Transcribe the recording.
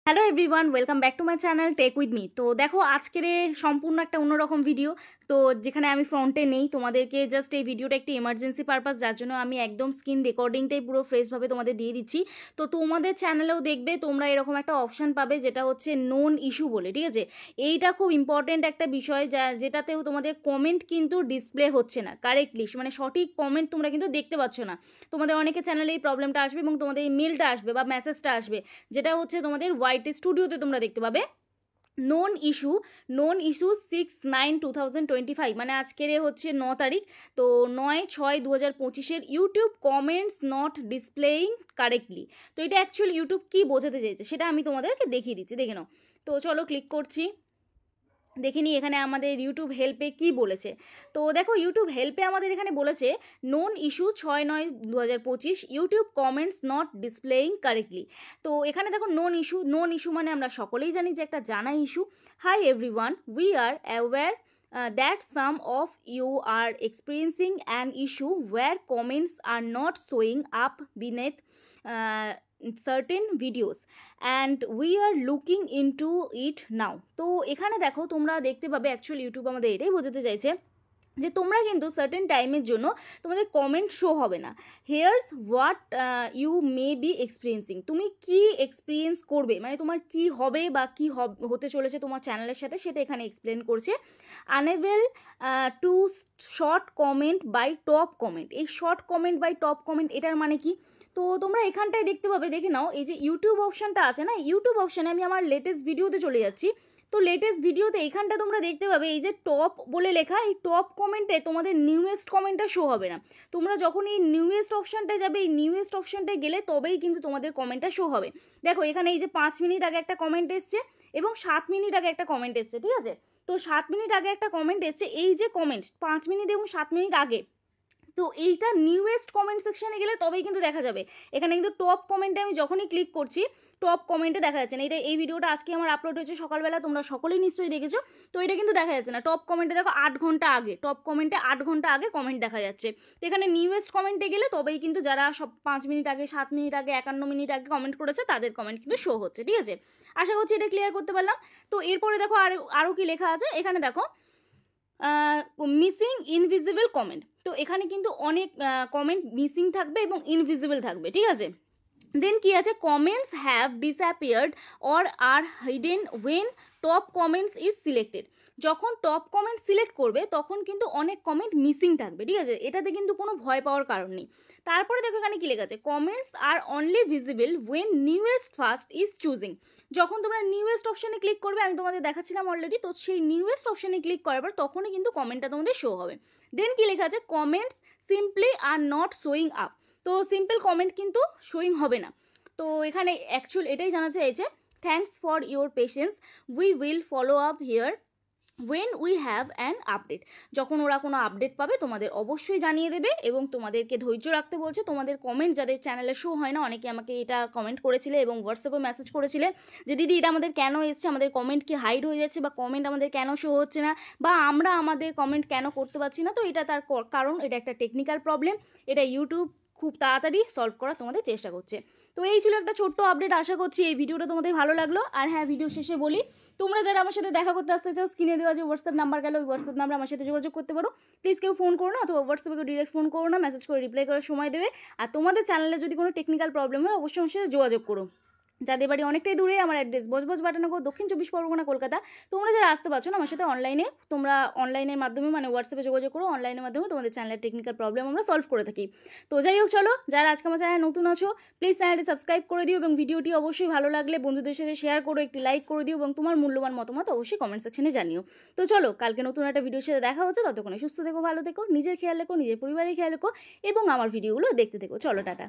Hello everyone, welcome back to my channel Tech With Me. তো দেখো আজকের সম্পূর্ণ একটা অন্যরকম ভিডিও। তো যেখানে আমি ফ্রন্টে নেই, তোমাদেরকে জাস্ট এই ভিডিওটা একটি এমার্জেন্সি পারপাস, যার জন্য আমি একদম স্ক্রিন রেকর্ডিংটাই পুরো ফ্রেশভাবে তোমাদের দিয়ে দিচ্ছি। তো তোমাদের চ্যানেলেও দেখবে তোমরা এরকম একটা অপশান পাবে যেটা হচ্ছে নোন ইস্যু বলে, ঠিক আছে। এইটা খুব ইম্পর্টেন্ট একটা বিষয়, যেটাতেও তোমাদের কমেন্ট কিন্তু ডিসপ্লে হচ্ছে না কারেক্টলি, মানে সঠিক কমেন্ট তোমরা কিন্তু দেখতে পাচ্ছ না। তোমাদের অনেকে চ্যানেলে এই প্রবলেমটা আসবে এবং তোমাদের এই মেলটা আসবে বা মেসেজটা আসবে, যেটা হচ্ছে তোমাদের ওয়াইটি স্টুডিওতে তোমরা দেখতে পাবে নোন ইস্যু 6/9/2025, মানে আজকের হচ্ছে 9 তারিখ। তো 9/6/2025 YouTube comments not displaying correctly. তো এটা অ্যাকচুয়ালি ইউটিউব কী বোঝাতে চাইছে সেটা আমি তোমাদেরকে দেখিয়ে দিচ্ছি, দেখে নাও। তো চলো ক্লিক করছি, দেখে নিই এখানে আমাদের ইউটিউব হেল্পে কি বলেছে। তো দেখো ইউটিউব হেল্পে আমাদের এখানে বলেছে known issue 6/9/2025 YouTube comments not displaying correctly. তো এখানে দেখো নোন ইস্যু মানে আমরা সকলেই জানি যে একটা জানা issue. Hi everyone, we are aware that some of you are experiencing an issue where comments are not showing up beneath certain videos and we are looking into it now. তো এখানে দেখো তোমরা দেখতে পাবে অ্যাকচুয়ালি ইউটিউব আমাদের এটাই বোঝাতে চাইছে যে তোমরা কিন্তু সার্টেন টাইমের জন্য তোমাদের কমেন্ট শো হবে না। Here's what you may be experiencing, তুমি কি এক্সপিরিয়েন্স করবে, মানে তোমার কি হবে বা কি হতে চলেছে তোমার চ্যানেলের সাথে, সেটা এখানে এক্সপ্লেন করছে। Unable to sort comment by top comment, এই sort comment by top comment এটার মানে কি? তো তোমরা এখানটায় দেখতে পাবে, দেখে নাও এই যে ইউটিউব অপশানটা আছে না, ইউটিউব অপশানে আমি আমার লেটেস্ট ভিডিওতে চলে যাচ্ছি। তো লেটেস্ট ভিডিওতে এখানটা তোমরা দেখতে পাবে এই যে টপ বলে লেখা, এই টপ কমেন্টে তোমাদের নিউয়েস্ট কমেন্টটা শো হবে না। তোমরা যখন এই নিউয়েস্ট অপশানটায় যাবে, এই নিউয়েস্ট অপশানটায় গেলে তবেই কিন্তু তোমাদের কমেন্টটা শো হবে। দেখো এখানে এই যে 5 মিনিট আগে একটা কমেন্ট এসছে এবং 7 মিনিট আগে একটা কমেন্ট এসছে, ঠিক আছে। তো 7 মিনিট আগে একটা কমেন্ট এসছে, এই যে কমেন্ট 5 মিনিট এবং 7 মিনিট আগে, তো এইটা নিউয়েস্ট কমেন্ট সেকশনে গেলে তবেই কিন্তু দেখা যাবে। এখানে কিন্তু টপ কমেন্টে আমি যখনই ক্লিক করছি, টপ কমেন্টে দেখা যাচ্ছে না। এই ভিডিওটা আজকে আমার আপলোড হয়েছে সকালবেলা, তোমরা সকলেই নিশ্চয়ই দেখেছো। তো এটা কিন্তু দেখা যাচ্ছে না টপ কমেন্টে, দেখো 8 ঘন্টা আগে, টপ কমেন্টে 8 ঘন্টা আগে কমেন্ট দেখা যাচ্ছে। তো এখানে নিউয়েস্ট কমেন্টে গেলে তবেই কিন্তু যারা সব 5 মিনিট আগে, 7 মিনিট আগে, 51 মিনিট আগে কমেন্ট করেছে তাদের কমেন্ট কিন্তু শো হচ্ছে, ঠিক আছে। আশা করছি এটা ক্লিয়ার করতে পারলাম। তো এরপরে দেখো আরও কি লেখা আছে, এখানে দেখো মিসিং ইনভিজিবল কমেন্ট। তো এখানে কিন্তু অনেক কমেন্ট মিসিং থাকবে এবং ইনভিজিবল থাকবে, ঠিক আছে। দেন কি আছে, comments have disappeared or are hidden when top comments is selected. যখন টপ কমেন্ট সিলেক্ট করবে তখন কিন্তু অনেক কমেন্ট মিসিং থাকবে, ঠিক আছে। এটাতে কিন্তু কোনো ভয় পাওয়ার কারণ নেই। তারপরে দেখো এখানে কি লেখা আছে, comments are only visible when newest first is choosing. যখন তোমরা নিউয়েস্ট অপশানে ক্লিক করবে, আমি তোমাদের দেখাচ্ছিলাম অলরেডি, তো সেই নিউয়েস্ট অপশানে ক্লিক করার পর তখনই কিন্তু কমেন্টটা তোমাদের শো হবে। দেন কি লেখা আছে, comments simply are not showing up. তো সিম্পল কমেন্ট কিন্তু শোয়িং হবে না। তো এখানে অ্যাকচুয়াল এটাই জানাতে চাইছে, thanks for your patience, we will follow up here when we have an update. যখন ওরা কোনো আপডেট পাবে তোমাদের অবশ্যই জানিয়ে দেবে এবং তোমাদেরকে ধৈর্য রাখতে বলছে। তোমাদের কমেন্ট যাদের চ্যানেলে শো হয় না, অনেকে আমাকে এটা কমেন্ট করেছিলে এবং হোয়াটসঅ্যাপে মেসেজ করেছিলে যে দিদি এটা আমাদের কেন এসছে, আমাদের কমেন্ট কি হাইড হয়ে যাচ্ছে বা কমেন্ট আমাদের কেন শো হচ্ছে না, বা আমরা আমাদের কমেন্ট কেন করতে পারছি না। তো এটা তার কারণ, এটা একটা টেকনিক্যাল প্রবলেম, এটা ইউটিউব খুব তাড়াতাড়ি সলভ করার তোমাদের চেষ্টা করছে। তো এই ছিল একটা ছোট্ট আপডেট, আশা করছি এই ভিডিওটা তোমাদের ভালো লাগলো। আর হ্যাঁ, ভিডিও শেষে বলি, তোমরা যারা আমার সাথে দেখা করতে আসতে চাও, স্ক্রিনে দেওয়া যে হোয়াটসঅ্যাপ নাম্বার গেল, ওই হোয়াটসঅ্যাপ নাম্বার আমার সাথে যোগাযোগ করতে পারো। প্লিজ কেউ ফোন করো না, অথবা হোয়াটসঅ্যাপে ডিরেক্ট ফোন করো না, মেসেজ করে রিপ্লাই করার সময় দেবে। আর তোমাদের চ্যানেলে যদি কোনো টেকনিক্যাল প্রবলেম হয় অবশ্যই আমার সাথে যোগাযোগ করো। যাদের বাড়ি অনেকটাই দূরে, আমার অ্যাড্রেস বজবজ বাটানগর, দক্ষিণ 24 পরগনা, কলকাতা। তোমরা যারা আসতে পারছো না আমার সাথে অনলাইনে, তোমরা অনলাইনের মাধ্যমে মানে হোয়াটসঅ্যাপে যোগাযোগ করো, অনলাইনের মাধ্যমে তোমাদের চ্যানেলের টেকনিক্যাল প্রবলেম আমরা সলভ করে থাকি। তো যাই হোক, চলো, যারা আজকে আমার চ্যানেলে নতুন আছো প্লিজ চ্যানেলটি সাবস্ক্রাইব করে দিও এবং ভিডিওটি অবশ্যই ভালো লাগলে বন্ধুদের সাথে শেয়ার করো, একটি লাইক করে দিও এবং তোমার মূল্যবান মতামত অবশ্যই কমেন্ট সেকশনে জানিও। তো চলো, কালকে নতুন একটা ভিডিওর সাথে দেখা হচ্ছে, ততক্ষণে সুস্থ থেকো, ভালো থেকো, নিজের খেয়াল রেখো, নিজের পরিবারের খেয়াল রেখো এবং আমার ভিডিওগুলো দেখতে থেকো। চলো, টাটা।